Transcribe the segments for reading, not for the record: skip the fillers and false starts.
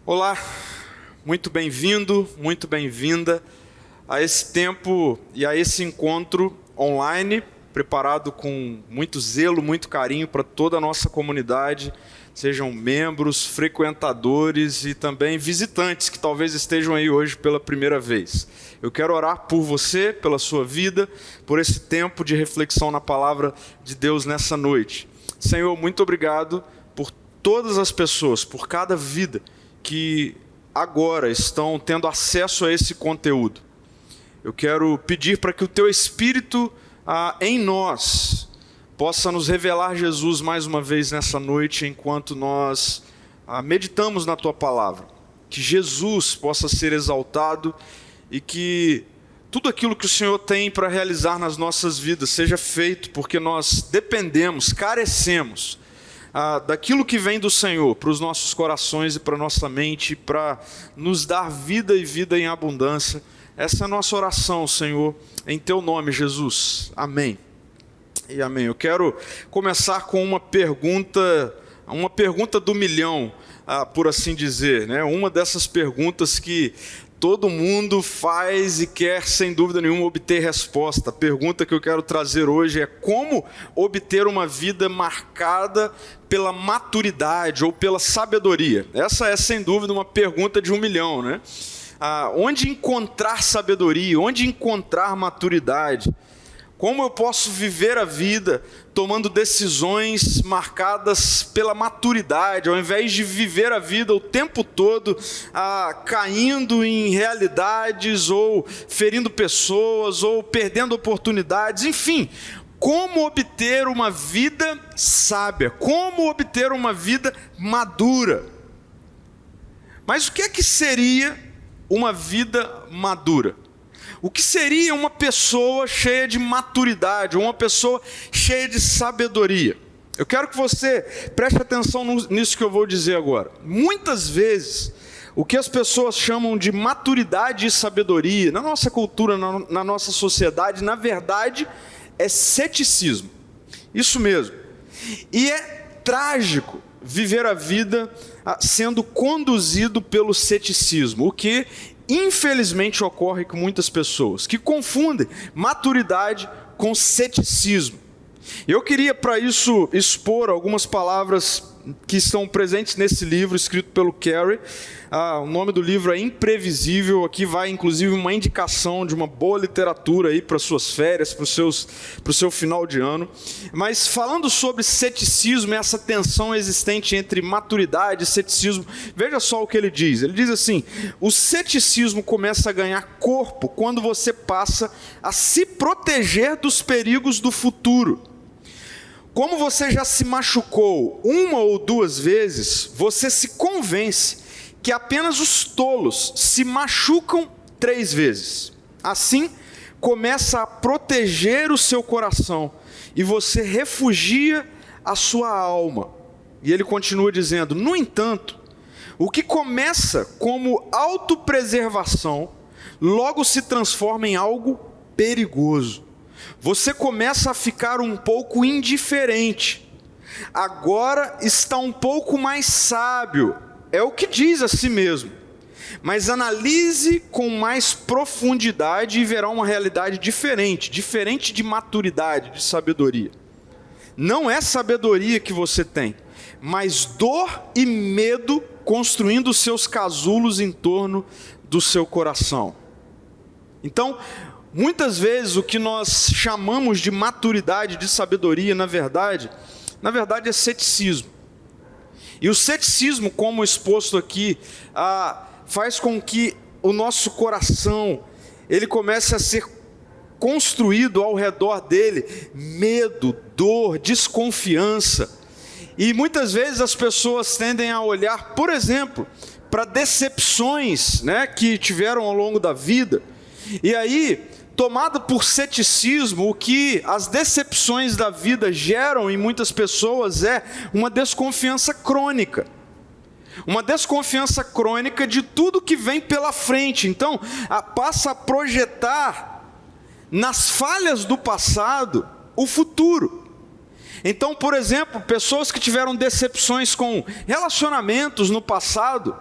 Olá, muito bem-vindo, muito bem-vinda a esse tempo e a esse encontro online, preparado com muito zelo, muito carinho para toda a nossa comunidade, sejam membros, frequentadores e também visitantes que talvez estejam aí hoje pela primeira vez. Eu quero orar por você, pela sua vida, por esse tempo de reflexão na palavra de Deus nessa noite. Senhor, muito obrigado por todas as pessoas, por cada vida que agora estão tendo acesso a esse conteúdo. Eu quero pedir para que o Teu Espírito em nós possa nos revelar Jesus mais uma vez nessa noite, enquanto nós meditamos na Tua Palavra. Que Jesus possa ser exaltado e que tudo aquilo que o Senhor tem para realizar nas nossas vidas seja feito, porque nós dependemos, carecemos daquilo que vem do Senhor para os nossos corações e para a nossa mente, para nos dar vida e vida em abundância. Essa é a nossa oração, Senhor, em Teu nome, Jesus. Amém. E amém. Eu quero começar com uma pergunta do milhão, por assim dizer, né? Uma dessas perguntas que todo mundo faz e quer, sem dúvida nenhuma, obter resposta. A pergunta que eu quero trazer hoje é: como obter uma vida marcada pela maturidade ou pela sabedoria? Essa é, sem dúvida, uma pergunta de 1 milhão, né? Onde encontrar sabedoria? Onde encontrar maturidade? Como eu posso viver a vida tomando decisões marcadas pela maturidade, ao invés de viver a vida o tempo todo caindo em realidades, ou ferindo pessoas, ou perdendo oportunidades, enfim. Como obter uma vida sábia? Como obter uma vida madura? Mas o que é que seria uma vida madura? O que seria uma pessoa cheia de maturidade, uma pessoa cheia de sabedoria? Eu quero que você preste atenção nisso que eu vou dizer agora. Muitas vezes, o que as pessoas chamam de maturidade e sabedoria, na nossa cultura, na nossa sociedade, na verdade, é ceticismo. Isso mesmo. E é trágico viver a vida sendo conduzido pelo ceticismo, o que infelizmente ocorre com muitas pessoas que confundem maturidade com ceticismo. Eu queria para isso expor algumas palavras que estão presentes nesse livro escrito pelo Carey. O nome do livro é Imprevisível. Aqui vai inclusive uma indicação de uma boa literatura aí para suas férias, para o seu final de ano. Mas falando sobre ceticismo e essa tensão existente entre maturidade e ceticismo, veja só o que ele diz. Ele diz assim: o ceticismo começa a ganhar corpo quando você passa a se proteger dos perigos do futuro. Como você já se machucou 1 ou 2 vezes, você se convence que apenas os tolos se machucam 3 vezes. Assim, começa a proteger o seu coração e você refugia a sua alma. E ele continua dizendo: no entanto, o que começa como autopreservação, logo se transforma em algo perigoso. Você começa a ficar um pouco indiferente. Agora está um pouco mais sábio, é o que diz a si mesmo. Mas analise com mais profundidade e verá uma realidade diferente de maturidade, de sabedoria. Não é sabedoria que você tem, mas dor e medo construindo seus casulos em torno do seu coração. Então, muitas vezes o que nós chamamos de maturidade, de sabedoria, na verdade é ceticismo. E o ceticismo, como exposto aqui, faz com que o nosso coração ele comece a ser construído ao redor dele medo, dor, desconfiança. E muitas vezes as pessoas tendem a olhar, por exemplo, para decepções, né, que tiveram ao longo da vida. E aí, tomado por ceticismo, o que as decepções da vida geram em muitas pessoas é uma desconfiança crônica. Uma desconfiança crônica de tudo que vem pela frente. Então, passa a projetar nas falhas do passado o futuro. Então, por exemplo, pessoas que tiveram decepções com relacionamentos no passado,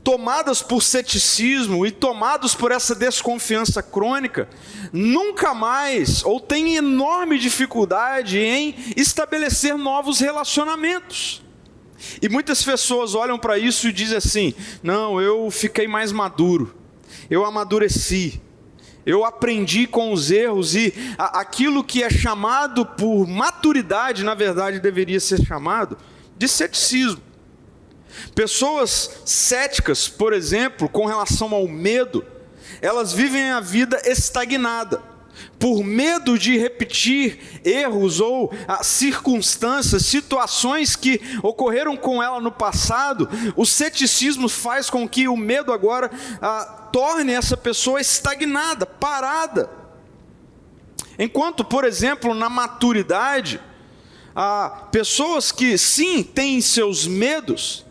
tomadas por ceticismo e tomados por essa desconfiança crônica, nunca mais, ou têm enorme dificuldade em estabelecer novos relacionamentos. E muitas pessoas olham para isso e dizem assim: não, eu fiquei mais maduro, eu amadureci, eu aprendi com os erros, e aquilo que é chamado por maturidade, na verdade deveria ser chamado de ceticismo. Pessoas céticas, por exemplo, com relação ao medo, elas vivem a vida estagnada, por medo de repetir erros ou circunstâncias, situações que ocorreram com ela no passado. O ceticismo faz com que o medo agora torne essa pessoa estagnada, parada. Enquanto, por exemplo, na maturidade, pessoas que sim têm seus medos,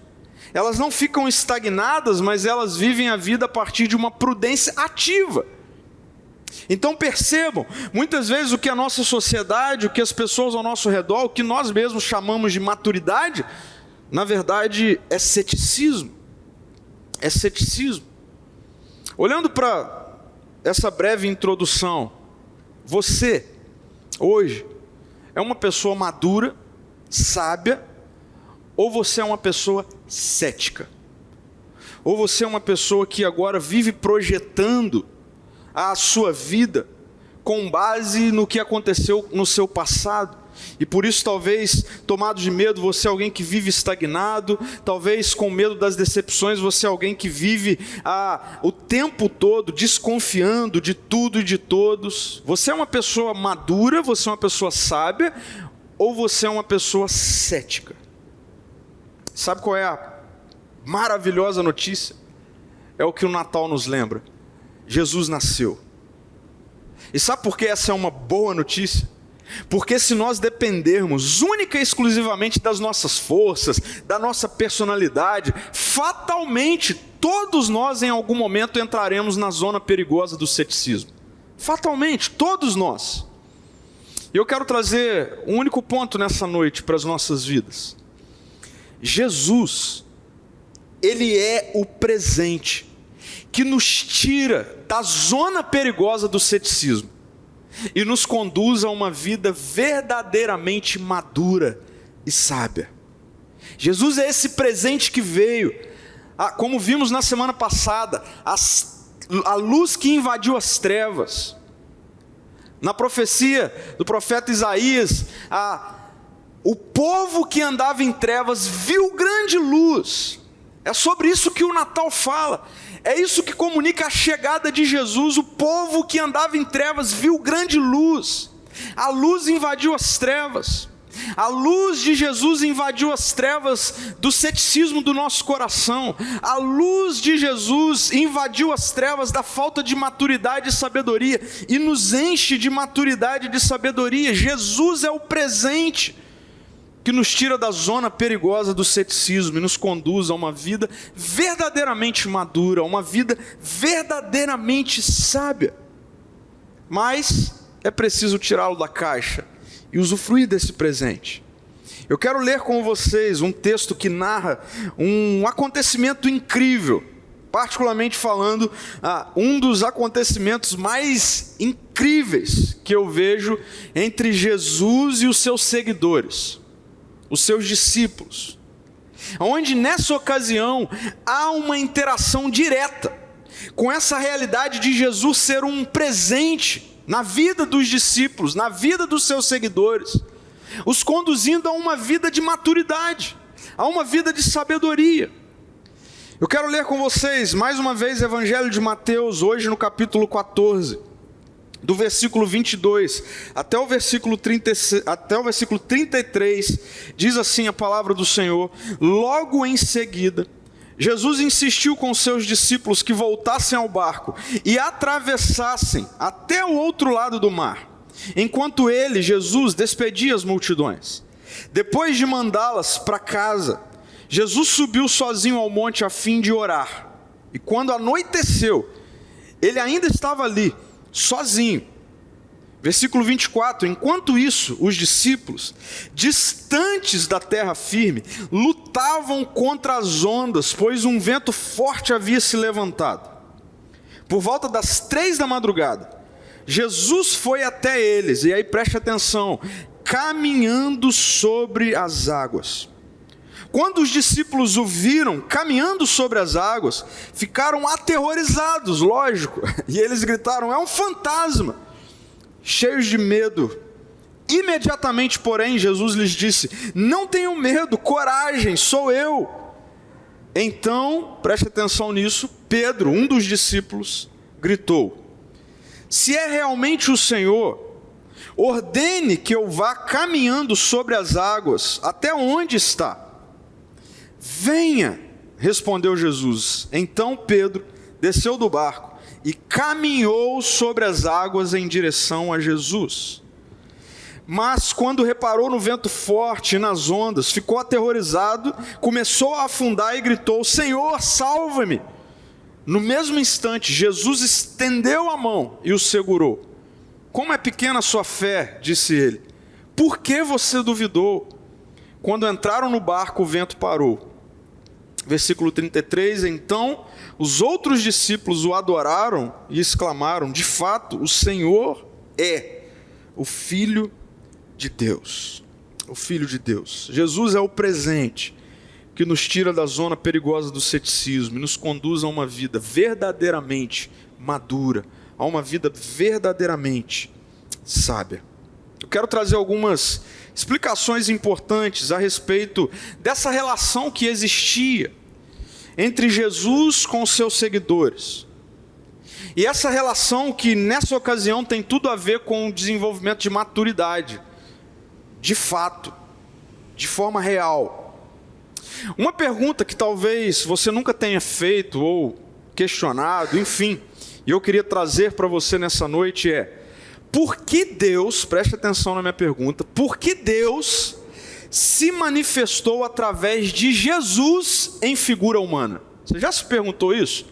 elas não ficam estagnadas, mas elas vivem a vida a partir de uma prudência ativa. Então percebam, muitas vezes o que a nossa sociedade, o que as pessoas ao nosso redor, o que nós mesmos chamamos de maturidade, na verdade é ceticismo. É ceticismo. Olhando para essa breve introdução, você, hoje, é uma pessoa madura, sábia, ou você é uma pessoa cética? Ou você é uma pessoa que agora vive projetando a sua vida com base no que aconteceu no seu passado, e por isso talvez, tomado de medo, você é alguém que vive estagnado, talvez com medo das decepções, você é alguém que vive o tempo todo desconfiando de tudo e de todos? Você é uma pessoa madura, você é uma pessoa sábia, ou você é uma pessoa cética? Sabe qual é a maravilhosa notícia? É o que o Natal nos lembra: Jesus nasceu. E sabe por que essa é uma boa notícia? Porque se nós dependermos única e exclusivamente das nossas forças, da nossa personalidade, fatalmente todos nós em algum momento entraremos na zona perigosa do ceticismo. Fatalmente, todos nós. E eu quero trazer um único ponto nessa noite para as nossas vidas. Jesus, Ele é o presente que nos tira da zona perigosa do ceticismo e nos conduz a uma vida verdadeiramente madura e sábia. Jesus é esse presente que veio, como vimos na semana passada, a luz que invadiu as trevas. Na profecia do profeta Isaías, o povo que andava em trevas viu grande luz. É sobre isso que o Natal fala. É isso que comunica a chegada de Jesus. O povo que andava em trevas viu grande luz. A luz invadiu as trevas. A luz de Jesus invadiu as trevas do ceticismo do nosso coração. A luz de Jesus invadiu as trevas da falta de maturidade e sabedoria e nos enche de maturidade e de sabedoria. Jesus é o presente que nos tira da zona perigosa do ceticismo e nos conduz a uma vida verdadeiramente madura, a uma vida verdadeiramente sábia. Mas é preciso tirá-lo da caixa e usufruir desse presente. Eu quero ler com vocês um texto que narra um acontecimento incrível, particularmente falando, um dos acontecimentos mais incríveis que eu vejo entre Jesus e os seus seguidores, os seus discípulos, onde nessa ocasião há uma interação direta com essa realidade de Jesus ser um presente na vida dos discípulos, na vida dos seus seguidores, os conduzindo a uma vida de maturidade, a uma vida de sabedoria. Eu quero ler com vocês mais uma vez o Evangelho de Mateus, hoje no capítulo 14, do versículo 22 até o versículo 33, diz assim a palavra do Senhor: logo em seguida, Jesus insistiu com seus discípulos que voltassem ao barco e atravessassem até o outro lado do mar, enquanto ele, Jesus, despedia as multidões. Depois de mandá-las para casa, Jesus subiu sozinho ao monte a fim de orar. E quando anoiteceu, ele ainda estava ali, sozinho. Versículo 24: enquanto isso, os discípulos, distantes da terra firme, lutavam contra as ondas, pois um vento forte havia se levantado. Por volta das 3 da madrugada, Jesus foi até eles, e aí preste atenção, caminhando sobre as águas. Quando os discípulos o viram caminhando sobre as águas, ficaram aterrorizados, lógico, e eles gritaram: é um fantasma! Cheios de medo. Imediatamente, porém, Jesus lhes disse: não tenham medo, coragem, sou eu. Então, preste atenção nisso, Pedro, um dos discípulos, gritou: se é realmente o Senhor, ordene que eu vá caminhando sobre as águas, até onde está? Venha, respondeu Jesus. Então Pedro desceu do barco e caminhou sobre as águas em direção a Jesus. Mas quando reparou no vento forte e nas ondas, ficou aterrorizado, começou a afundar e gritou: Senhor, salva-me! No mesmo instante, Jesus estendeu a mão e o segurou. Como é pequena a sua fé, disse ele. Por que você duvidou? Quando entraram no barco, o vento parou. Versículo 33, então os outros discípulos o adoraram e exclamaram: de fato, o Senhor é o Filho de Deus. O Filho de Deus. Jesus é o presente que nos tira da zona perigosa do ceticismo e nos conduz a uma vida verdadeiramente madura, a uma vida verdadeiramente sábia. Eu quero trazer algumas explicações importantes a respeito dessa relação que existia entre Jesus com os seus seguidores. E essa relação que nessa ocasião tem tudo a ver com o desenvolvimento de maturidade, de fato, de forma real. Uma pergunta que talvez você nunca tenha feito ou questionado, enfim, e eu queria trazer para você nessa noite é: por que Deus, preste atenção na minha pergunta, por que Deus se manifestou através de Jesus em figura humana? Você já se perguntou isso?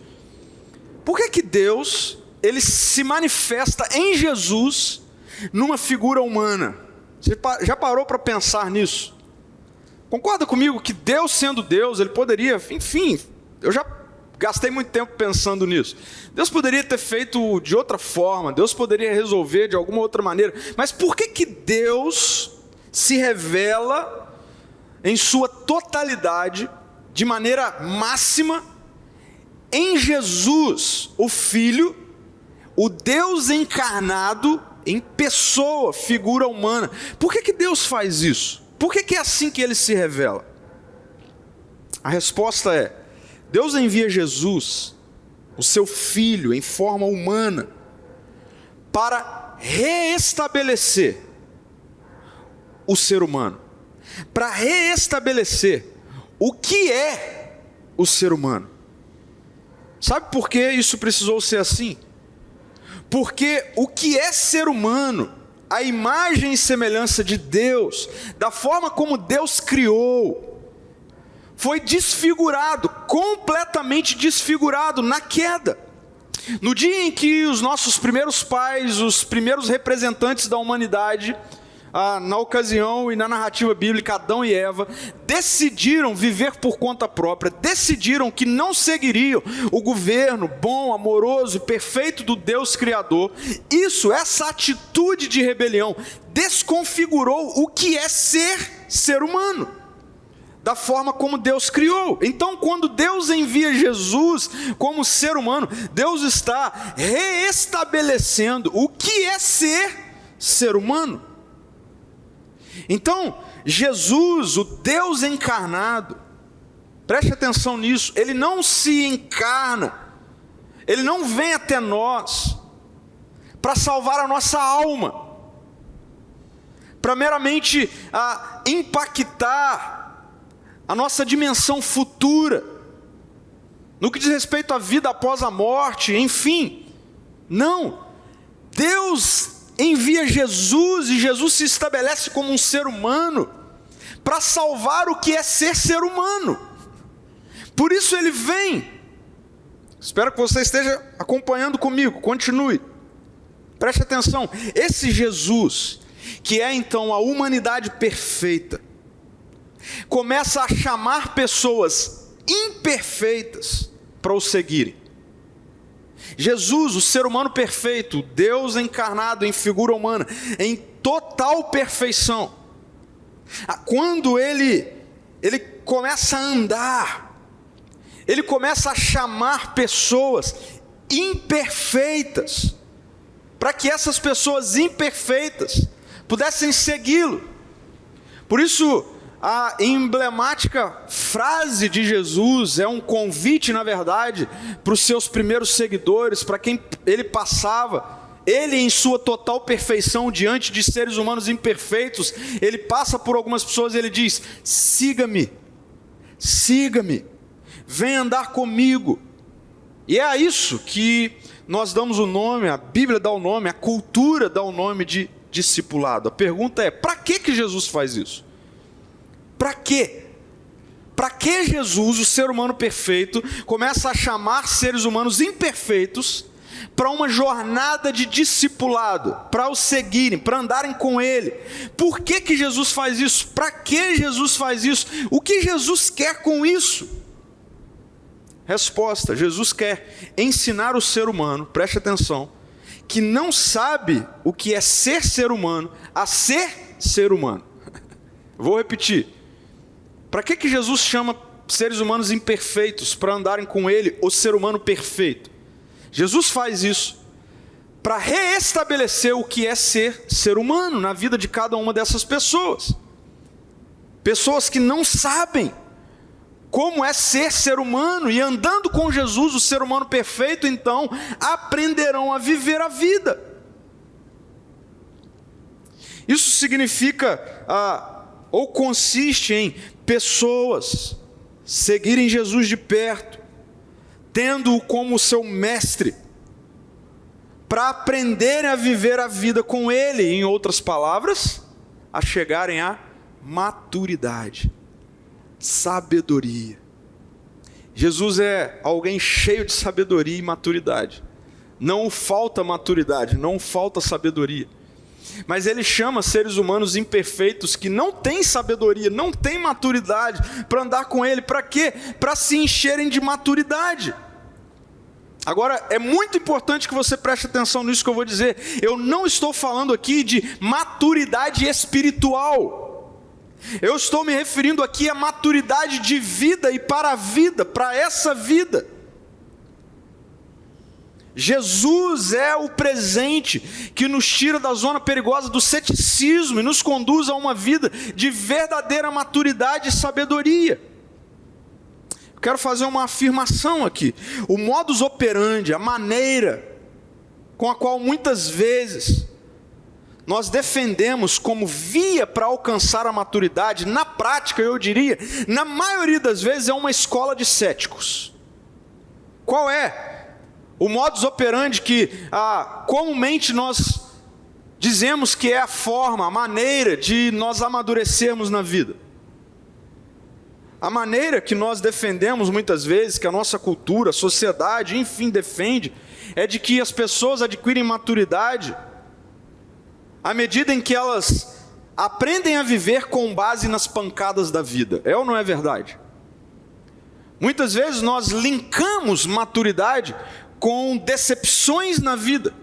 Por que Deus, ele se manifesta em Jesus numa figura humana? Você já parou para pensar nisso? Concorda comigo que Deus sendo Deus, ele poderia, enfim, eu já gastei muito tempo pensando nisso. Deus poderia ter feito de outra forma, Deus poderia resolver de alguma outra maneira, mas por que Deus se revela em sua totalidade, de maneira máxima, em Jesus, o Filho, o Deus encarnado em pessoa, figura humana? Por que Deus faz isso? Por que é assim que ele se revela? A resposta é: Deus envia Jesus, o seu Filho, em forma humana, para reestabelecer o ser humano, para reestabelecer o que é o ser humano. Sabe por que isso precisou ser assim? Porque o que é ser humano, a imagem e semelhança de Deus, da forma como Deus criou, foi desfigurado, completamente desfigurado na queda. No dia em que os nossos primeiros pais, os primeiros representantes da humanidade, na ocasião e na narrativa bíblica, Adão e Eva, decidiram viver por conta própria, decidiram que não seguiriam o governo bom, amoroso e perfeito do Deus Criador. Essa atitude de rebelião desconfigurou o que é ser humano, da forma como Deus criou. Então, quando Deus envia Jesus como ser humano, Deus está reestabelecendo o que é ser humano. Então, Jesus, o Deus encarnado, preste atenção nisso, ele não se encarna, ele não vem até nós para salvar a nossa alma, para meramente impactar a nossa dimensão futura, no que diz respeito à vida após a morte, enfim. Não, Deus envia Jesus e Jesus se estabelece como um ser humano para salvar o que é ser humano. Por isso ele vem. Espero que você esteja acompanhando comigo, continue. Preste atenção, esse Jesus, que é então a humanidade perfeita, começa a chamar pessoas imperfeitas para o seguirem. Jesus, o ser humano perfeito, Deus encarnado em figura humana, em total perfeição, quando ele começa a andar, ele começa a chamar pessoas imperfeitas, para que essas pessoas imperfeitas pudessem segui-lo. Por isso, a emblemática frase de Jesus é um convite, na verdade, para os seus primeiros seguidores, para quem ele passava. Ele, em sua total perfeição, diante de seres humanos imperfeitos, ele passa por algumas pessoas e ele diz: siga-me, siga-me, vem andar comigo. E é a isso que nós damos o nome, a Bíblia dá o nome, a cultura dá o nome de discipulado. A pergunta é: para que Jesus faz isso? Para quê? Para que Jesus, o ser humano perfeito, começa a chamar seres humanos imperfeitos para uma jornada de discipulado, para o seguirem, para andarem com Ele? Por que Jesus faz isso? Para que Jesus faz isso? O que Jesus quer com isso? Resposta: Jesus quer ensinar o ser humano, preste atenção, que não sabe o que é ser humano, a ser ser humano. Vou repetir. Para que Jesus chama seres humanos imperfeitos para andarem com Ele, o ser humano perfeito? Jesus faz isso para reestabelecer o que é ser humano na vida de cada uma dessas pessoas. Pessoas que não sabem como é ser humano, e andando com Jesus, o ser humano perfeito, então aprenderão a viver a vida. Isso significa, ou consiste em pessoas seguirem Jesus de perto, tendo-o como seu mestre, para aprenderem a viver a vida com Ele, em outras palavras, a chegarem à maturidade, sabedoria. Jesus é alguém cheio de sabedoria e maturidade. Não falta maturidade, não falta sabedoria. Mas Ele chama seres humanos imperfeitos que não têm sabedoria, não têm maturidade, para andar com Ele. Para quê? Para se encherem de maturidade. Agora, é muito importante que você preste atenção nisso que eu vou dizer. Eu não estou falando aqui de maturidade espiritual. Eu estou me referindo aqui à maturidade de vida e para a vida, para essa vida. Jesus é o presente que nos tira da zona perigosa do ceticismo e nos conduz a uma vida de verdadeira maturidade e sabedoria. Quero fazer uma afirmação aqui. O modus operandi, a maneira com a qual muitas vezes nós defendemos como via para alcançar a maturidade, na prática, eu diria, na maioria das vezes é uma escola de céticos. Qual é o modus operandi que comumente nós dizemos que é a forma, a maneira de nós amadurecermos na vida? A maneira que nós defendemos muitas vezes, que a nossa cultura, a sociedade, enfim, defende, é de que as pessoas adquirem maturidade à medida em que elas aprendem a viver com base nas pancadas da vida. É ou não é verdade? Muitas vezes nós linkamos maturidade com decepções na vida.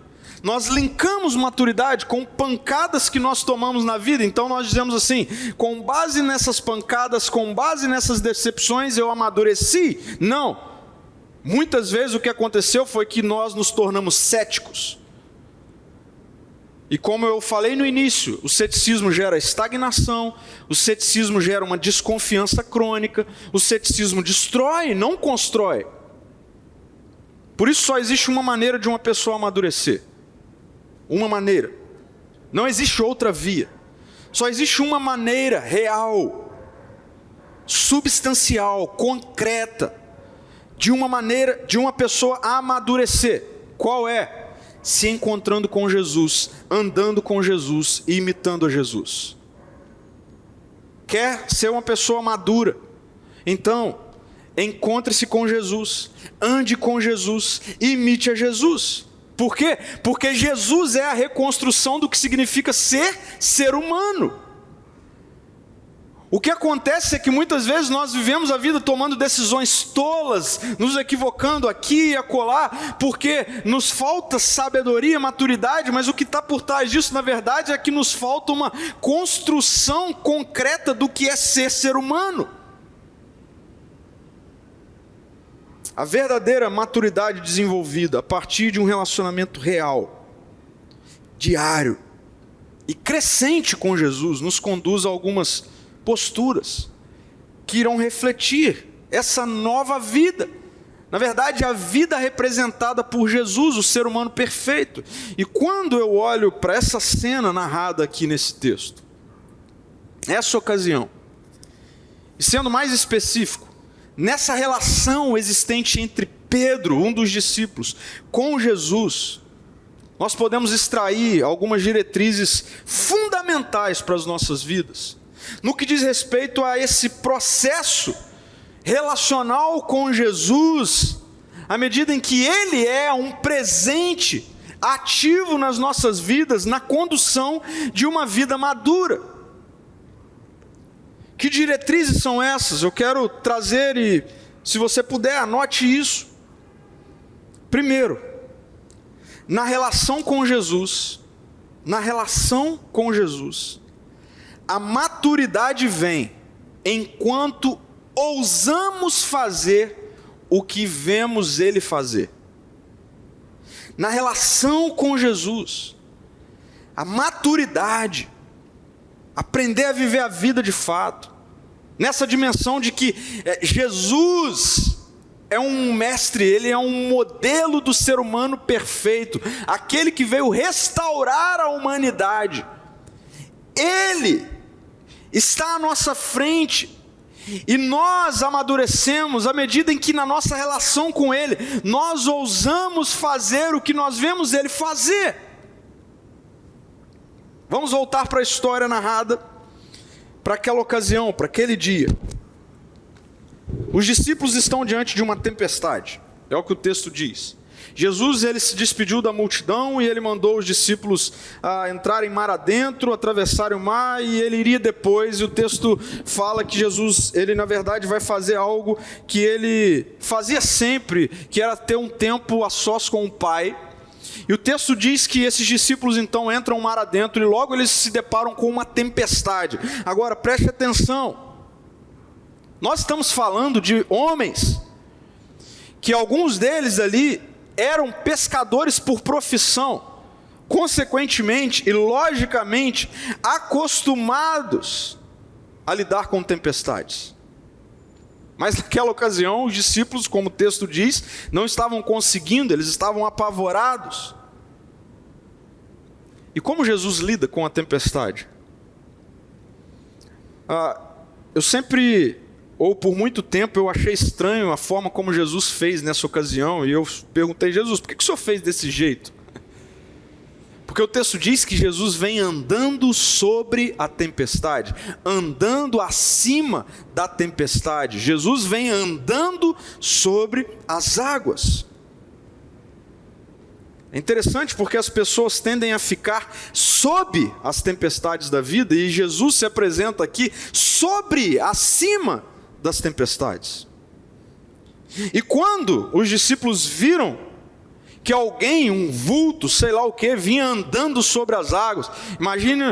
Nós linkamos maturidade com pancadas que nós tomamos na vida. Então nós dizemos assim: com base nessas pancadas, com base nessas decepções, eu amadureci. Não. Muitas vezes o que aconteceu foi que nós nos tornamos céticos. E como eu falei no início, o ceticismo gera estagnação, o ceticismo gera uma desconfiança crônica, o ceticismo destrói, não constrói. Por isso só existe uma maneira de uma pessoa amadurecer. Uma maneira. Não existe outra via. Só existe uma maneira real, substancial, concreta, de uma pessoa amadurecer. Qual é? Se encontrando com Jesus, andando com Jesus e imitando a Jesus. Quer ser uma pessoa madura? Então, encontre-se com Jesus, ande com Jesus, imite a Jesus. Por quê? Porque Jesus é a reconstrução do que significa ser humano. O que acontece é que muitas vezes nós vivemos a vida tomando decisões tolas, nos equivocando aqui e acolá, porque nos falta sabedoria, maturidade, mas o que está por trás disso, na verdade, é que nos falta uma construção concreta do que é ser humano. A verdadeira maturidade desenvolvida a partir de um relacionamento real, diário e crescente com Jesus, nos conduz a algumas posturas que irão refletir essa nova vida. Na verdade, a vida representada por Jesus, o ser humano perfeito. E quando eu olho para essa cena narrada aqui nesse texto, essa ocasião, e sendo mais específico, nessa relação existente entre Pedro, um dos discípulos, com Jesus, nós podemos extrair algumas diretrizes fundamentais para as nossas vidas, no que diz respeito a esse processo relacional com Jesus, à medida em que Ele é um presente ativo nas nossas vidas, na condução de uma vida madura. Que diretrizes são essas? Eu quero trazer e, se você puder, anote isso. Primeiro, na relação com Jesus, a maturidade vem enquanto ousamos fazer o que vemos Ele fazer. Na relação com Jesus, a maturidade, aprender a viver a vida de fato, nessa dimensão de que Jesus é um mestre, Ele é um modelo do ser humano perfeito, aquele que veio restaurar a humanidade. Ele está à nossa frente, e nós amadurecemos à medida em que na nossa relação com Ele, nós ousamos fazer o que nós vemos Ele fazer. Vamos voltar para a história narrada, para aquela ocasião, para aquele dia. Os discípulos estão diante de uma tempestade, é o que o texto diz. Jesus, ele se despediu da multidão e ele mandou os discípulos entrarem mar adentro, atravessarem o mar, e ele iria depois. E o texto fala que Jesus, ele na verdade vai fazer algo que ele fazia sempre, que era ter um tempo a sós com o Pai. E o texto diz que esses discípulos então entram mar adentro e logo eles se deparam com uma tempestade. Agora preste atenção, nós estamos falando de homens que alguns deles ali eram pescadores por profissão, consequentemente e logicamente acostumados a lidar com tempestades. Mas naquela ocasião os discípulos, como o texto diz, não estavam conseguindo, eles estavam apavorados. E como Jesus lida com a tempestade? Eu sempre, ou por muito tempo, eu achei estranho a forma como Jesus fez nessa ocasião, e eu perguntei: Jesus, por que o Senhor fez desse jeito? Porque o texto diz que Jesus vem andando sobre a tempestade, andando acima da tempestade. Jesus vem andando sobre as águas. É interessante porque as pessoas tendem a ficar sob as tempestades da vida, e Jesus se apresenta aqui acima das tempestades. E quando os discípulos viram que alguém, um vulto, sei lá o que, vinha andando sobre as águas, imagine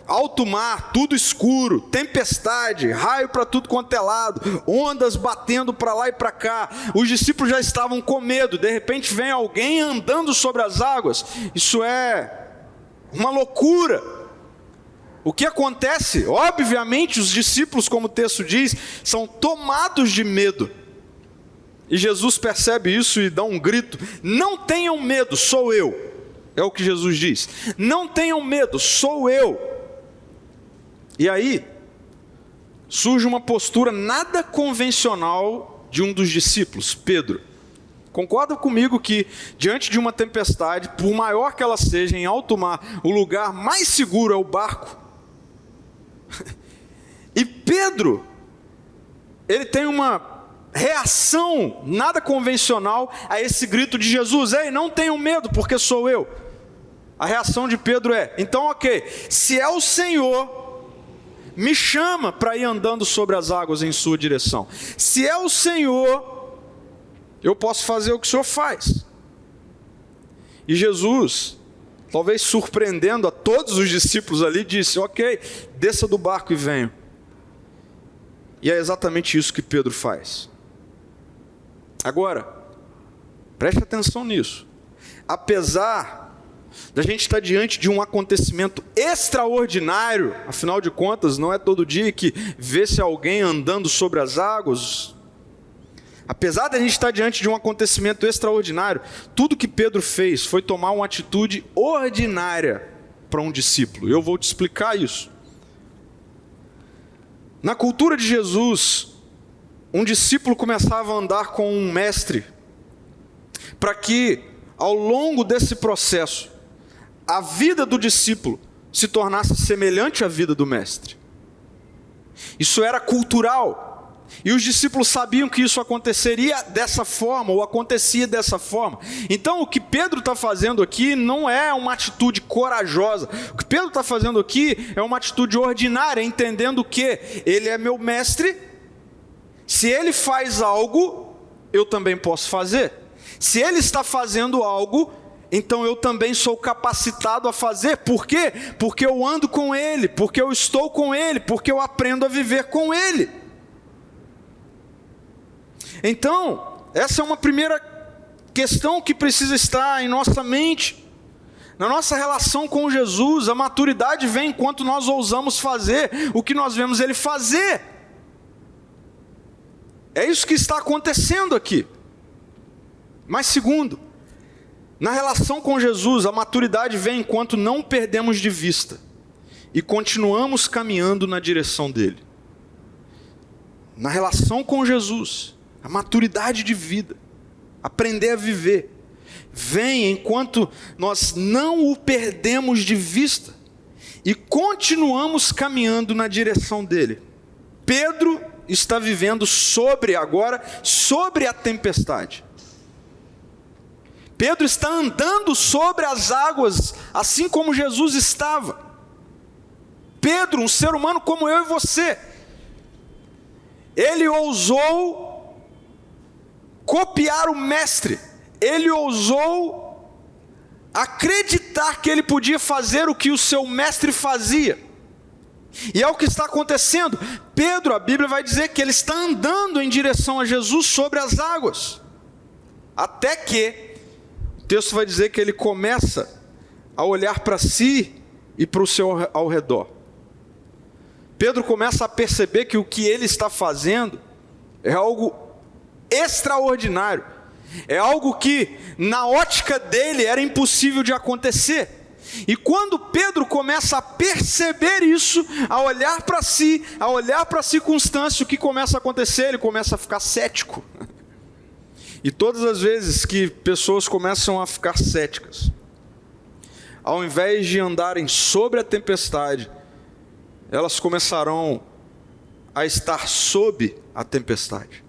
alto mar, tudo escuro, tempestade, raio para tudo quanto é lado, ondas batendo para lá e para cá, os discípulos já estavam com medo. De repente vem alguém andando sobre as águas, isso é uma loucura. O que acontece? Obviamente os discípulos, como o texto diz, são tomados de medo. E Jesus percebe isso e dá um grito: não tenham medo, sou eu. É o que Jesus diz: não tenham medo, sou eu. E aí surge uma postura nada convencional de um dos discípulos, Pedro. Concorda comigo que diante de uma tempestade, por maior que ela seja, em alto mar, o lugar mais seguro é o barco? E Pedro, ele tem uma reação nada convencional a esse grito de Jesus: ei, não tenham medo, porque sou eu. A reação de Pedro é: então ok, se é o Senhor, me chama para ir andando sobre as águas em sua direção. Se é o Senhor, eu posso fazer o que o Senhor faz. E Jesus, talvez surpreendendo a todos os discípulos ali, disse: ok, desça do barco e venham. E é exatamente isso que Pedro faz. Agora, preste atenção nisso. Apesar da gente estar diante de um acontecimento extraordinário, afinal de contas, não é todo dia que vê-se alguém andando sobre as águas. Apesar da gente estar diante de um acontecimento extraordinário, tudo que Pedro fez foi tomar uma atitude ordinária para um discípulo. Eu vou te explicar isso. Na cultura de Jesus, um discípulo começava a andar com um mestre, para que, ao longo desse processo, a vida do discípulo se tornasse semelhante à vida do mestre. Isso era cultural, e os discípulos sabiam que isso aconteceria dessa forma, ou acontecia dessa forma. Então o que Pedro está fazendo aqui não é uma atitude corajosa. O que Pedro está fazendo aqui é uma atitude ordinária, entendendo que ele é meu mestre. Se ele faz algo, eu também posso fazer. Se ele está fazendo algo, então eu também sou capacitado a fazer. Por quê? Porque eu ando com ele, porque eu estou com ele, porque eu aprendo a viver com ele. Então, essa é uma primeira questão que precisa estar em nossa mente. Na nossa relação com Jesus, a maturidade vem enquanto nós ousamos fazer o que nós vemos ele fazer. É isso que está acontecendo aqui. Mas segundo, na relação com Jesus, a maturidade vem enquanto não perdemos de vista e continuamos caminhando na direção dele. Na relação com Jesus, a maturidade de vida, aprender a viver, vem enquanto nós não o perdemos de vista e continuamos caminhando na direção dele. Pedro está vivendo sobre a tempestade. Pedro está andando sobre as águas, assim como Jesus estava. Pedro, um ser humano como eu e você, ele ousou copiar o mestre, ele ousou acreditar que ele podia fazer o que o seu mestre fazia. E é o que está acontecendo. Pedro, a Bíblia vai dizer que ele está andando em direção a Jesus sobre as águas. Até que, o texto vai dizer que ele começa a olhar para si e para o seu ao redor. Pedro começa a perceber que o que ele está fazendo é algo extraordinário. É algo que, na ótica dele, era impossível de acontecer. E quando Pedro começa a perceber isso, a olhar para si, a olhar para a circunstância, o que começa a acontecer? Ele começa a ficar cético. E todas as vezes que pessoas começam a ficar céticas, ao invés de andarem sobre a tempestade, elas começarão a estar sob a tempestade.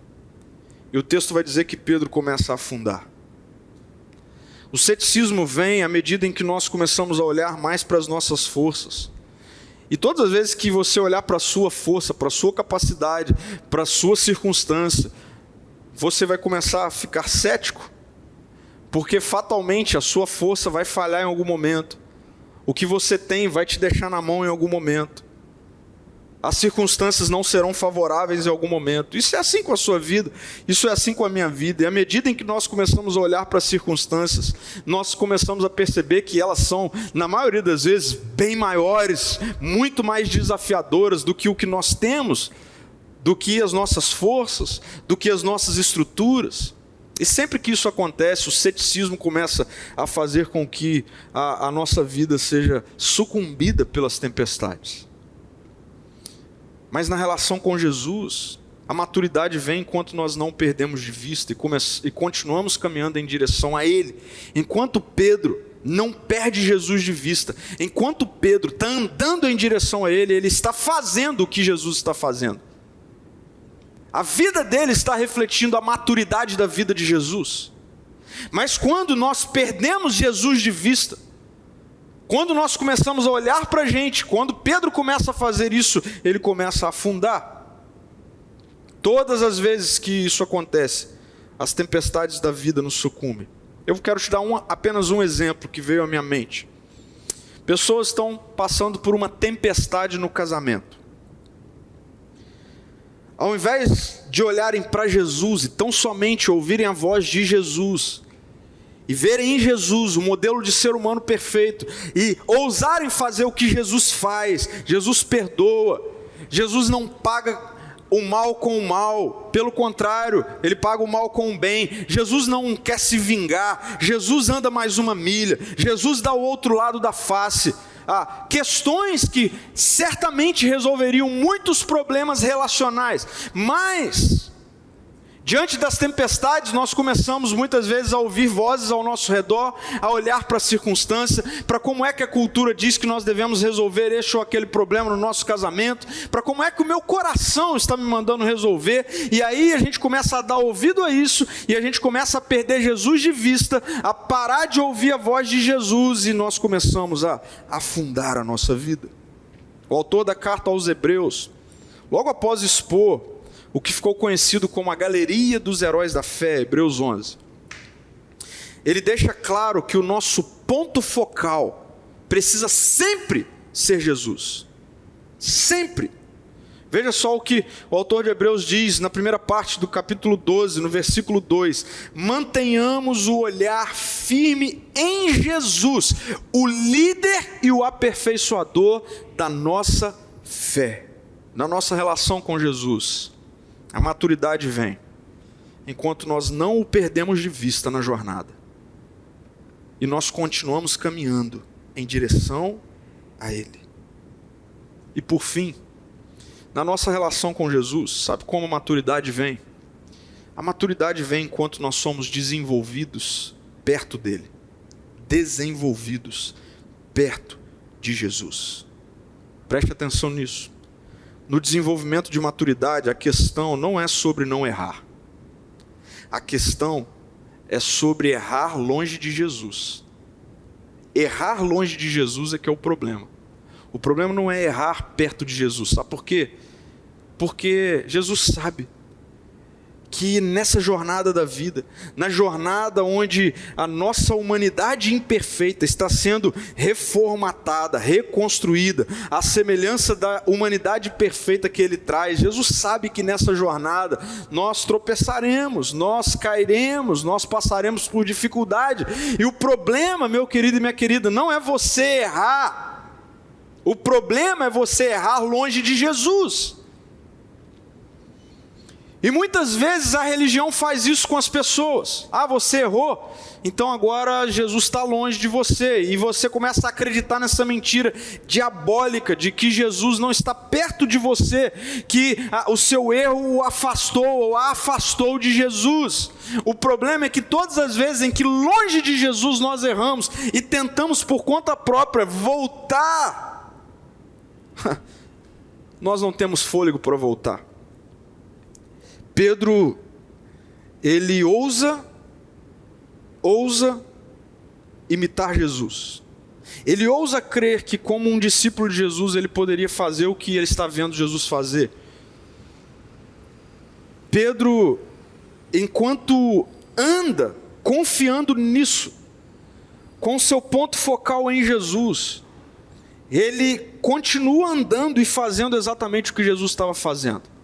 E o texto vai dizer que Pedro começa a afundar. O ceticismo vem à medida em que nós começamos a olhar mais para as nossas forças. E todas as vezes que você olhar para a sua força, para a sua capacidade, para a sua circunstância, você vai começar a ficar cético, porque fatalmente a sua força vai falhar em algum momento. O que você tem vai te deixar na mão em algum momento. As circunstâncias não serão favoráveis em algum momento. Isso é assim com a sua vida, isso é assim com a minha vida. E à medida em que nós começamos a olhar para as circunstâncias, nós começamos a perceber que elas são, na maioria das vezes, bem maiores, muito mais desafiadoras do que o que nós temos, do que as nossas forças, do que as nossas estruturas. E sempre que isso acontece, o ceticismo começa a fazer com que a nossa vida seja sucumbida pelas tempestades. Mas na relação com Jesus, a maturidade vem enquanto nós não perdemos de vista e continuamos caminhando em direção a Ele. Enquanto Pedro não perde Jesus de vista, enquanto Pedro está andando em direção a Ele, ele está fazendo o que Jesus está fazendo. A vida dele está refletindo a maturidade da vida de Jesus. Mas quando nós perdemos Jesus de vista, quando nós começamos a olhar para a gente, quando Pedro começa a fazer isso, ele começa a afundar. Todas as vezes que isso acontece, as tempestades da vida nos sucumbem. Eu quero te dar apenas um exemplo que veio à minha mente. Pessoas estão passando por uma tempestade no casamento. Ao invés de olharem para Jesus e tão somente ouvirem a voz de Jesus, e verem em Jesus o modelo de ser humano perfeito, e ousarem fazer o que Jesus faz, Jesus perdoa, Jesus não paga o mal com o mal, pelo contrário, ele paga o mal com o bem. Jesus não quer se vingar, Jesus anda mais uma milha, Jesus dá o outro lado da face. Questões que certamente resolveriam muitos problemas relacionais, mas diante das tempestades, nós começamos muitas vezes a ouvir vozes ao nosso redor, a olhar para a circunstância, para como é que a cultura diz que nós devemos resolver este ou aquele problema no nosso casamento, para como é que o meu coração está me mandando resolver, e aí a gente começa a dar ouvido a isso, e a gente começa a perder Jesus de vista, a parar de ouvir a voz de Jesus, e nós começamos a afundar a nossa vida. O autor da carta aos Hebreus, logo após expor o que ficou conhecido como a galeria dos heróis da fé, Hebreus 11. Ele deixa claro que o nosso ponto focal precisa sempre ser Jesus. Sempre. Veja só o que o autor de Hebreus diz na primeira parte do capítulo 12, no versículo 2. Mantenhamos o olhar firme em Jesus, o líder e o aperfeiçoador da nossa fé. Na nossa relação com Jesus, a maturidade vem enquanto nós não o perdemos de vista na jornada. E nós continuamos caminhando em direção a Ele. E por fim, na nossa relação com Jesus, sabe como a maturidade vem? A maturidade vem enquanto nós somos desenvolvidos perto dEle. Desenvolvidos perto de Jesus. Preste atenção nisso. No desenvolvimento de maturidade, a questão não é sobre não errar. A questão é sobre errar longe de Jesus. Errar longe de Jesus é que é o problema. O problema não é errar perto de Jesus. Sabe por quê? Porque Jesus sabe que nessa jornada da vida, na jornada onde a nossa humanidade imperfeita está sendo reformatada, reconstruída, à semelhança da humanidade perfeita que Ele traz, Jesus sabe que nessa jornada nós tropeçaremos, nós cairemos, nós passaremos por dificuldade, e o problema, meu querido e minha querida, não é você errar, o problema é você errar longe de Jesus. E muitas vezes a religião faz isso com as pessoas. Você errou, então agora Jesus está longe de você. E você começa a acreditar nessa mentira diabólica de que Jesus não está perto de você, que o seu erro o afastou ou a afastou de Jesus. O problema é que todas as vezes em que longe de Jesus nós erramos e tentamos por conta própria voltar, nós não temos fôlego para voltar. Pedro, ele ousa imitar Jesus. Ele ousa crer que como um discípulo de Jesus, ele poderia fazer o que ele está vendo Jesus fazer. Pedro, enquanto anda confiando nisso, com seu ponto focal em Jesus, ele continua andando e fazendo exatamente o que Jesus estava fazendo.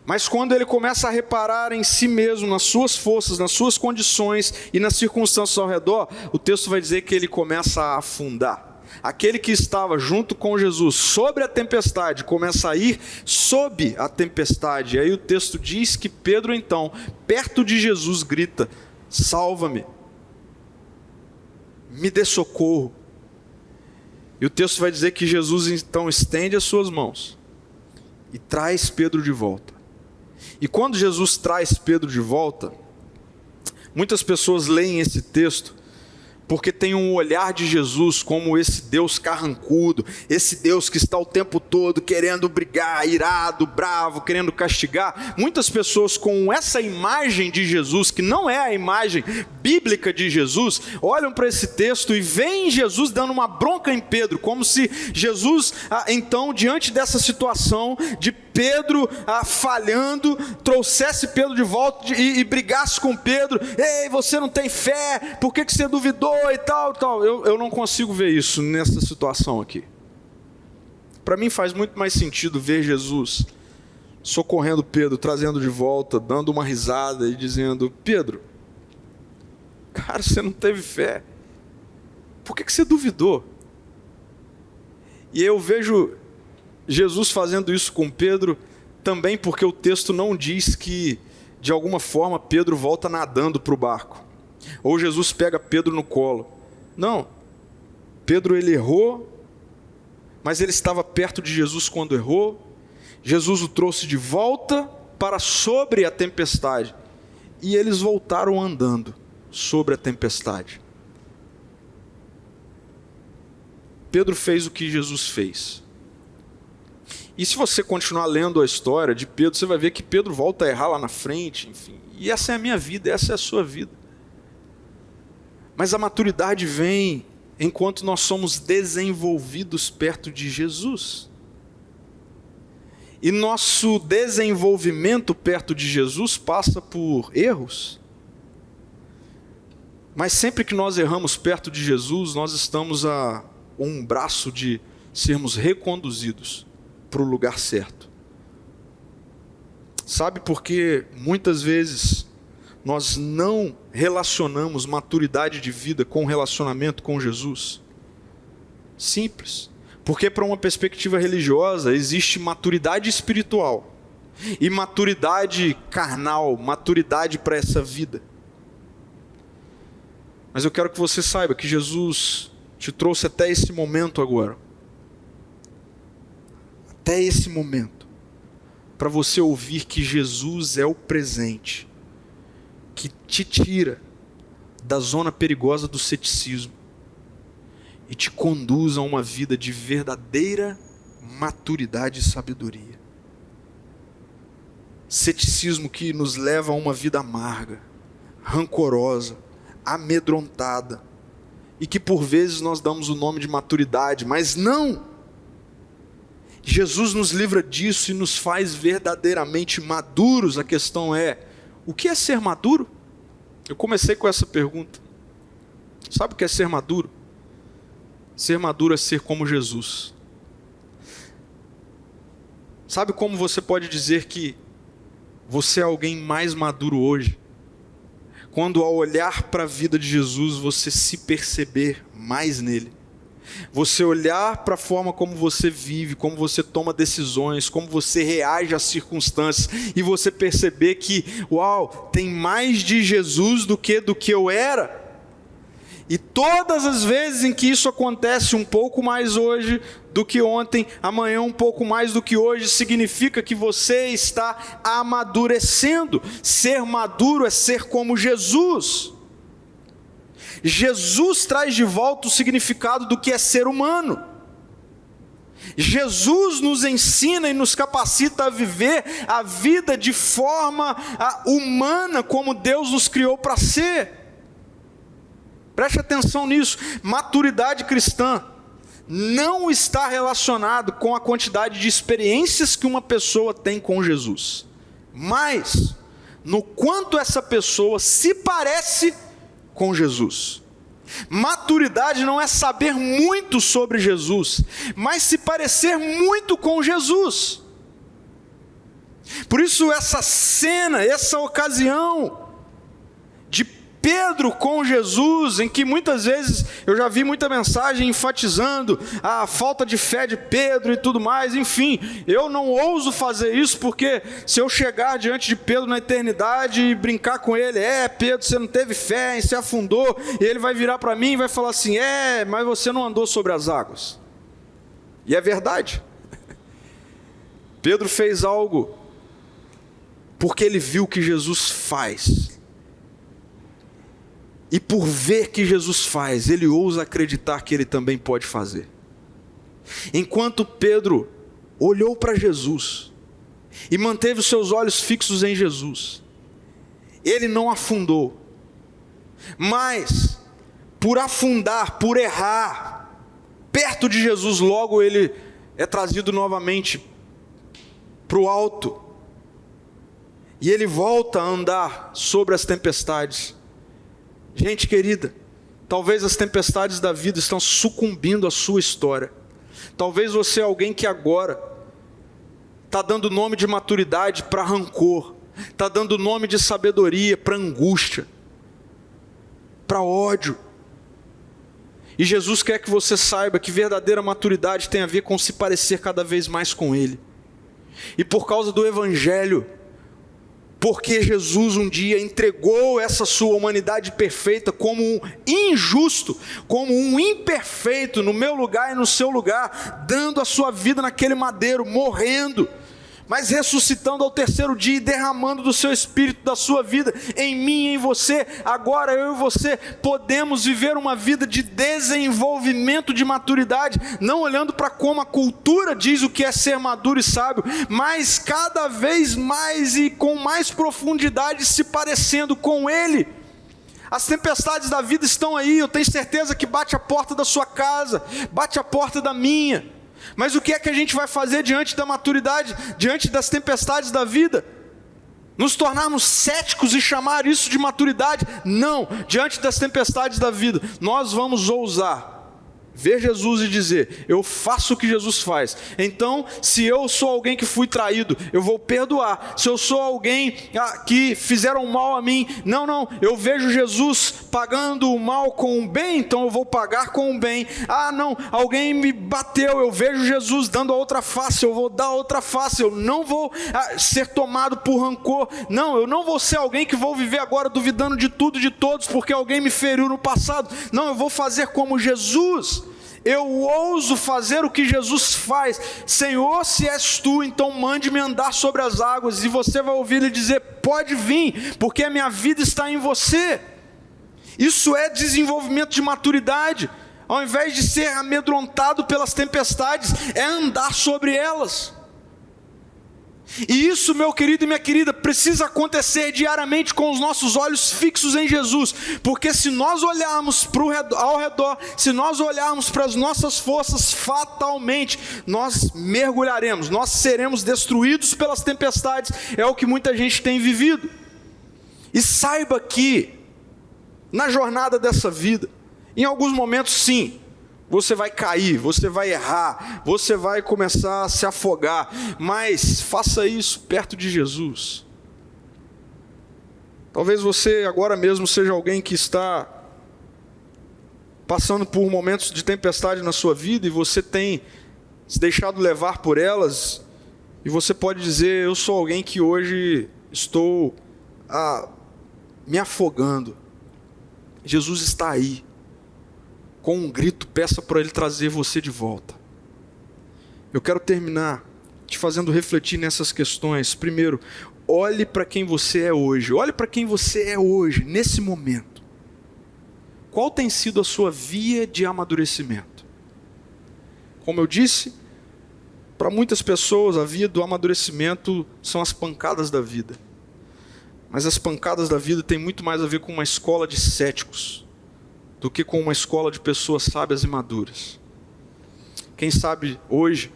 Mas quando ele começa a reparar em si mesmo, nas suas forças, nas suas condições e nas circunstâncias ao redor, o texto vai dizer que ele começa a afundar. Aquele que estava junto com Jesus sobre a tempestade, começa a ir sob a tempestade. E aí o texto diz que Pedro então, perto de Jesus, grita: salva-me, me dê socorro. E o texto vai dizer que Jesus então estende as suas mãos e traz Pedro de volta. E quando Jesus traz Pedro de volta, muitas pessoas leem esse texto porque tem um olhar de Jesus como esse Deus carrancudo, esse Deus que está o tempo todo querendo brigar, irado, bravo, querendo castigar. Muitas pessoas com essa imagem de Jesus, que não é a imagem bíblica de Jesus, olham para esse texto e veem Jesus dando uma bronca em Pedro, como se Jesus, então, diante dessa situação de Pedro falhando, trouxesse Pedro de volta e brigasse com Pedro. Ei, você não tem fé, por que você duvidou e tal. Eu não consigo ver isso nessa situação aqui. Para mim faz muito mais sentido ver Jesus socorrendo Pedro, trazendo de volta, dando uma risada e dizendo: Pedro, cara, você não teve fé, por que você duvidou? E eu vejo Jesus fazendo isso com Pedro também porque o texto não diz que, de alguma forma, Pedro volta nadando para o barco, ou Jesus pega Pedro no colo. Não, Pedro ele errou, mas ele estava perto de Jesus quando errou. Jesus o trouxe de volta para sobre a tempestade, e eles voltaram andando sobre a tempestade. Pedro fez o que Jesus fez. E se você continuar lendo a história de Pedro, você vai ver que Pedro volta a errar lá na frente, enfim. E essa é a minha vida, essa é a sua vida. Mas a maturidade vem enquanto nós somos desenvolvidos perto de Jesus. E nosso desenvolvimento perto de Jesus passa por erros. Mas sempre que nós erramos perto de Jesus, nós estamos a um braço de sermos reconduzidos para o lugar certo. Sabe por que muitas vezes nós não relacionamos maturidade de vida com relacionamento com Jesus? Simples. Porque para uma perspectiva religiosa existe maturidade espiritual e maturidade carnal, maturidade para essa vida. Mas eu quero que você saiba que Jesus te trouxe até esse momento agora. Até esse momento, para você ouvir que Jesus é o presente, que te tira da zona perigosa do ceticismo e te conduz a uma vida de verdadeira maturidade e sabedoria. Ceticismo que nos leva a uma vida amarga, rancorosa, amedrontada, e que por vezes nós damos o nome de maturidade, mas não. Jesus nos livra disso e nos faz verdadeiramente maduros. A questão é, o que é ser maduro? Eu comecei com essa pergunta. Sabe o que é ser maduro? Ser maduro é ser como Jesus. Sabe como você pode dizer que você é alguém mais maduro hoje? Quando ao olhar para a vida de Jesus, você se perceber mais nele. Você olhar para a forma como você vive, como você toma decisões, como você reage às circunstâncias, e você perceber que, uau, tem mais de Jesus do que eu era. E todas as vezes em que isso acontece, um pouco mais hoje do que ontem, amanhã um pouco mais do que hoje, significa que você está amadurecendo. Ser maduro é ser como Jesus. Jesus traz de volta o significado do que é ser humano. Jesus nos ensina e nos capacita a viver a vida de forma humana, como Deus nos criou para ser. Preste atenção nisso. Maturidade cristã não está relacionado com a quantidade de experiências que uma pessoa tem com Jesus, mas no quanto essa pessoa se parece com Jesus. Maturidade não é saber muito sobre Jesus, mas se parecer muito com Jesus. Por isso essa cena, essa ocasião de Pedro com Jesus, em que muitas vezes eu já vi muita mensagem enfatizando a falta de fé de Pedro e tudo mais, enfim, eu não ouso fazer isso, porque se eu chegar diante de Pedro na eternidade e brincar com ele, Pedro, você não teve fé, você afundou, e ele vai virar para mim e vai falar assim, mas você não andou sobre as águas. E é verdade. Pedro fez algo porque ele viu o que Jesus faz. e por ver que Jesus faz, ele ousa acreditar que ele também pode fazer. Enquanto Pedro olhou para Jesus e manteve os seus olhos fixos em Jesus, ele não afundou, mas por afundar, por errar perto de Jesus, logo ele é trazido novamente para o alto, e ele volta a andar sobre as tempestades. Gente querida, talvez as tempestades da vida estão sucumbindo à sua história. Talvez você é alguém que agora está dando nome de maturidade para rancor, está dando nome de sabedoria para angústia, para ódio. E Jesus quer que você saiba que verdadeira maturidade tem a ver com se parecer cada vez mais com Ele. E por causa do Evangelho, porque Jesus um dia entregou essa sua humanidade perfeita como um injusto, como um imperfeito no meu lugar e no seu lugar, dando a sua vida naquele madeiro, morrendo, mas ressuscitando ao terceiro dia e derramando do seu Espírito, da sua vida, em mim e em você. Agora eu e você podemos viver uma vida de desenvolvimento de maturidade, não olhando para como a cultura diz o que é ser maduro e sábio, mas cada vez mais e com mais profundidade se parecendo com Ele. As tempestades da vida estão aí, eu tenho certeza que bate a porta da sua casa, bate a porta da minha. Mas o que é que a gente vai fazer diante da maturidade, diante das tempestades da vida? Nos tornarmos céticos e chamar isso de maturidade? Não, diante das tempestades da vida, nós vamos ousar ver Jesus e dizer: eu faço o que Jesus faz. Então, se eu sou alguém que fui traído, eu vou perdoar. Se eu sou alguém que fizeram mal a mim, não, eu vejo Jesus pagando o mal com o bem, então eu vou pagar com o bem. Não, alguém me bateu, eu vejo Jesus dando a outra face, eu vou dar a outra face. Eu não vou ser tomado por rancor. Não, eu não vou ser alguém que vou viver agora duvidando de tudo e de todos porque alguém me feriu no passado. Não, eu vou fazer como Jesus. Eu ouso fazer o que Jesus faz. Senhor, se és tu, então mande-me andar sobre as águas. E você vai ouvir ele dizer: pode vir, porque a minha vida está em você. Isso é desenvolvimento de maturidade. Ao invés de ser amedrontado pelas tempestades, é andar sobre elas. E isso, meu querido e minha querida, precisa acontecer diariamente com os nossos olhos fixos em Jesus, porque se nós olharmos ao redor, se nós olharmos para as nossas forças, fatalmente nós mergulharemos, nós seremos destruídos pelas tempestades. É o que muita gente tem vivido. E saiba que na jornada dessa vida, em alguns momentos sim, você vai cair, você vai errar, você vai começar a se afogar, mas faça isso perto de Jesus. Talvez você agora mesmo seja alguém que está passando por momentos de tempestade na sua vida e você tem se deixado levar por elas, e você pode dizer: eu sou alguém que hoje estou me afogando. Jesus está aí. Com um grito, peça para Ele trazer você de volta. Eu quero terminar te fazendo refletir nessas questões. Primeiro, olhe para quem você é hoje. Olhe para quem você é hoje, nesse momento. Qual tem sido a sua via de amadurecimento? Como eu disse, para muitas pessoas a via do amadurecimento são as pancadas da vida. Mas as pancadas da vida têm muito mais a ver com uma escola de céticos do que com uma escola de pessoas sábias e maduras. Quem sabe hoje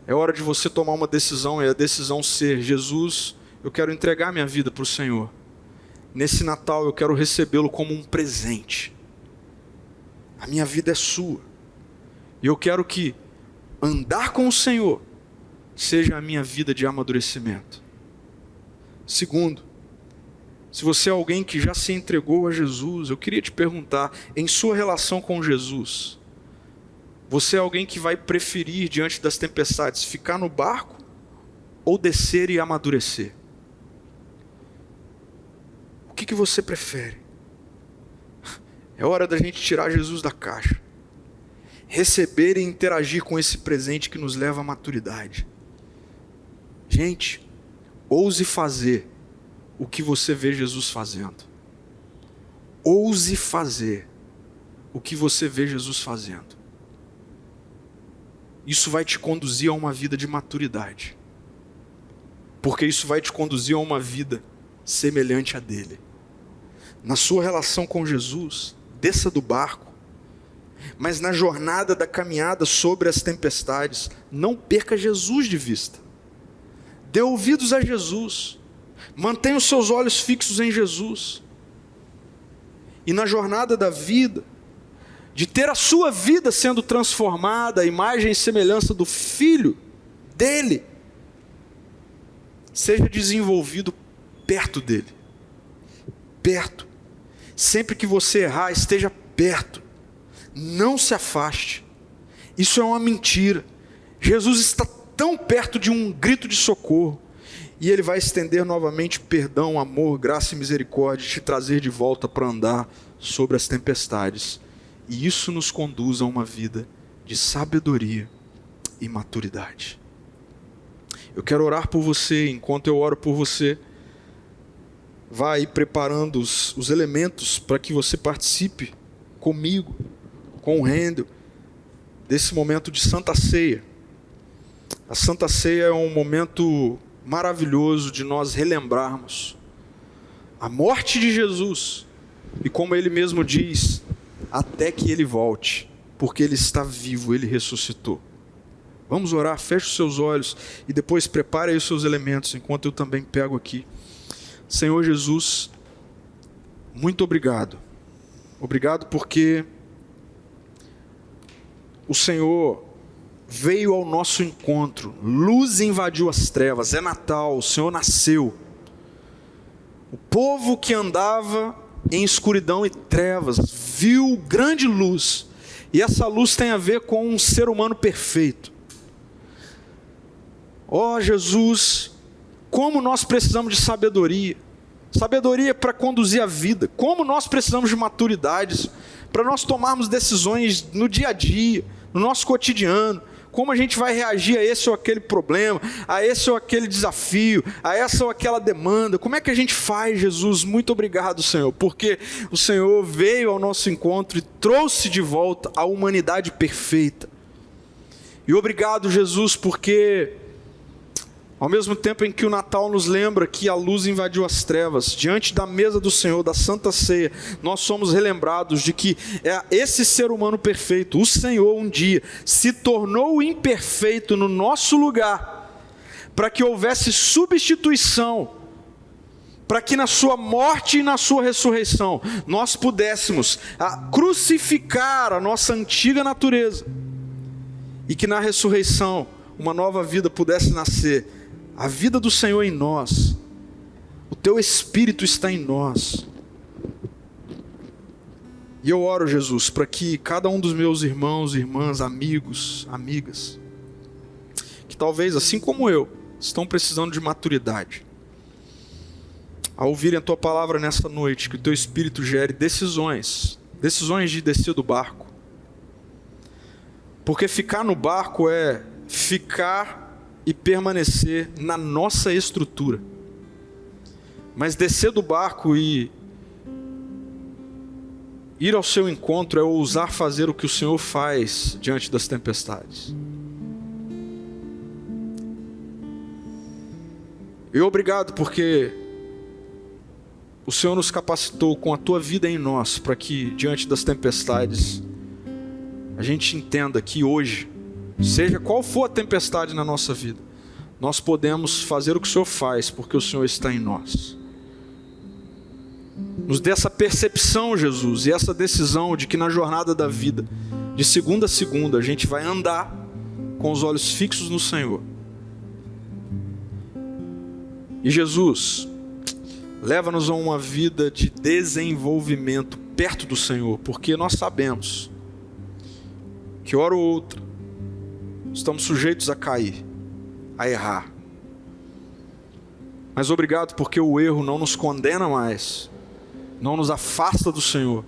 é hora de você tomar uma decisão, e a decisão ser: Jesus, eu quero entregar minha vida para o Senhor. Nesse Natal eu quero recebê-lo como um presente. A minha vida é sua. E eu quero que andar com o Senhor seja a minha vida de amadurecimento. Segundo, se você é alguém que já se entregou a Jesus, eu queria te perguntar, em sua relação com Jesus, você é alguém que vai preferir, diante das tempestades, ficar no barco ou descer e amadurecer? O que você prefere? É hora da gente tirar Jesus da caixa, receber e interagir com esse presente que nos leva à maturidade. Gente, ouse fazer o que você vê Jesus fazendo. ouse fazer o que você vê Jesus fazendo. Isso vai te conduzir a uma vida de maturidade. Porque isso vai te conduzir a uma vida semelhante à dele. Na sua relação com Jesus, desça do barco, mas na jornada da caminhada sobre as tempestades, não perca Jesus de vista. Dê ouvidos a Jesus. Mantenha os seus olhos fixos em Jesus. E na jornada da vida, de ter a sua vida sendo transformada à imagem e semelhança do Filho dele, seja desenvolvido perto dele. Perto. Sempre que você errar, esteja perto. Não se afaste. Isso é uma mentira. Jesus está tão perto de um grito de socorro. E Ele vai estender novamente perdão, amor, graça e misericórdia, te trazer de volta para andar sobre as tempestades. E isso nos conduz a uma vida de sabedoria e maturidade. Eu quero orar por você. Enquanto eu oro por você, vá aí preparando os elementos para que você participe comigo, com o Rendel, desse momento de Santa Ceia. A Santa Ceia é um momento maravilhoso de nós relembrarmos a morte de Jesus e, como Ele mesmo diz, até que Ele volte, porque Ele está vivo, Ele ressuscitou. Vamos orar, feche os seus olhos e depois prepare aí os seus elementos, enquanto eu também pego aqui. Senhor Jesus, muito obrigado. Obrigado porque o Senhor veio ao nosso encontro, luz invadiu as trevas, é Natal, o Senhor nasceu. O povo que andava em escuridão e trevas viu grande luz, e essa luz tem a ver com um ser humano perfeito. Ó Jesus, como nós precisamos de sabedoria, sabedoria para conduzir a vida, como nós precisamos de maturidade, para nós tomarmos decisões no dia a dia, no nosso cotidiano, como a gente vai reagir a esse ou aquele problema, a esse ou aquele desafio, a essa ou aquela demanda, como é que a gente faz, Jesus? Muito obrigado, Senhor, porque o Senhor veio ao nosso encontro e trouxe de volta a humanidade perfeita. E obrigado, Jesus, porque ao mesmo tempo em que o Natal nos lembra que a luz invadiu as trevas, diante da mesa do Senhor, da Santa Ceia, nós somos relembrados de que esse ser humano perfeito, o Senhor, um dia, se tornou imperfeito no nosso lugar, para que houvesse substituição, para que na sua morte e na sua ressurreição, nós pudéssemos crucificar a nossa antiga natureza, e que na ressurreição, uma nova vida pudesse nascer, a vida do Senhor em nós, o Teu Espírito está em nós. E eu oro, Jesus, para que cada um dos meus irmãos, irmãs, amigos, amigas, que talvez, assim como eu, estão precisando de maturidade, ao ouvirem a Tua palavra nessa noite, que o Teu Espírito gere decisões de descer do barco. Porque ficar no barco é ficar e permanecer na nossa estrutura. Mas descer do barco e ir ao seu encontro é ousar fazer o que o Senhor faz diante das tempestades. E obrigado porque o Senhor nos capacitou com a Tua vida em nós, para que diante das tempestades a gente entenda que hoje, seja qual for a tempestade na nossa vida, nós podemos fazer o que o Senhor faz, porque o Senhor está em nós. Nos dê essa percepção, Jesus, e essa decisão de que na jornada da vida, de segunda a segunda, a gente vai andar com os olhos fixos no Senhor. E Jesus, leva-nos a uma vida de desenvolvimento perto do Senhor, porque nós sabemos que hora ou outra estamos sujeitos a cair, a errar. Mas obrigado porque o erro não nos condena mais, não nos afasta do Senhor.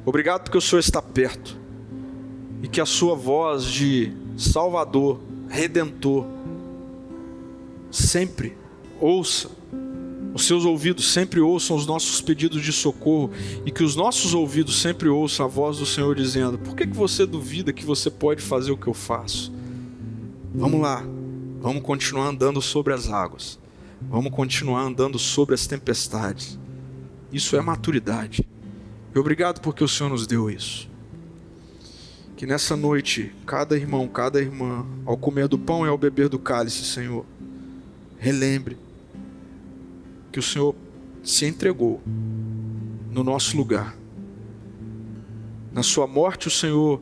Obrigado porque o Senhor está perto e que a sua voz de Salvador, Redentor, sempre ouça os seus ouvidos sempre ouçam os nossos pedidos de socorro e que os nossos ouvidos sempre ouçam a voz do Senhor dizendo: por que você duvida que você pode fazer o que eu faço? Vamos lá, vamos continuar andando sobre as águas, vamos continuar andando sobre as tempestades. Isso é maturidade. E obrigado porque o Senhor nos deu isso. Que nessa noite, cada irmão, cada irmã, ao comer do pão e ao beber do cálice, Senhor, relembre que o Senhor se entregou no nosso lugar. Na sua morte, o Senhor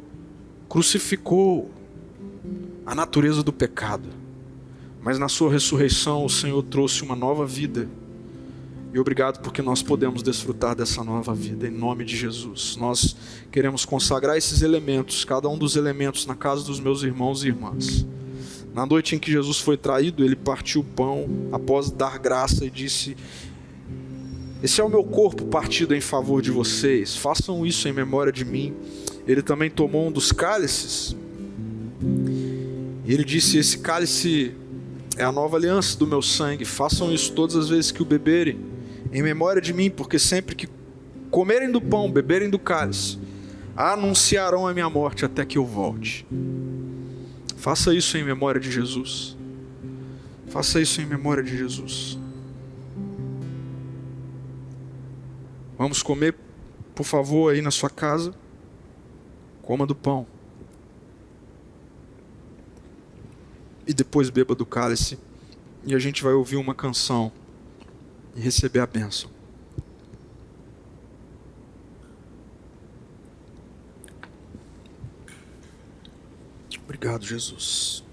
crucificou a natureza do pecado, mas na sua ressurreição, o Senhor trouxe uma nova vida. E obrigado porque nós podemos desfrutar dessa nova vida, em nome de Jesus. Nós queremos consagrar esses elementos, cada um dos elementos, na casa dos meus irmãos e irmãs. Na noite em que Jesus foi traído, ele partiu o pão, após dar graça, e disse: esse é o meu corpo partido em favor de vocês, façam isso em memória de mim. Ele também tomou um dos cálices, e ele disse: esse cálice é a nova aliança do meu sangue, façam isso todas as vezes que o beberem, em memória de mim, porque sempre que comerem do pão, beberem do cálice, anunciarão a minha morte até que eu volte. Faça isso em memória de Jesus. Faça isso em memória de Jesus. Vamos comer, por favor, aí na sua casa. Coma do pão. E depois beba do cálice. E a gente vai ouvir uma canção e receber a bênção. Obrigado, Jesus.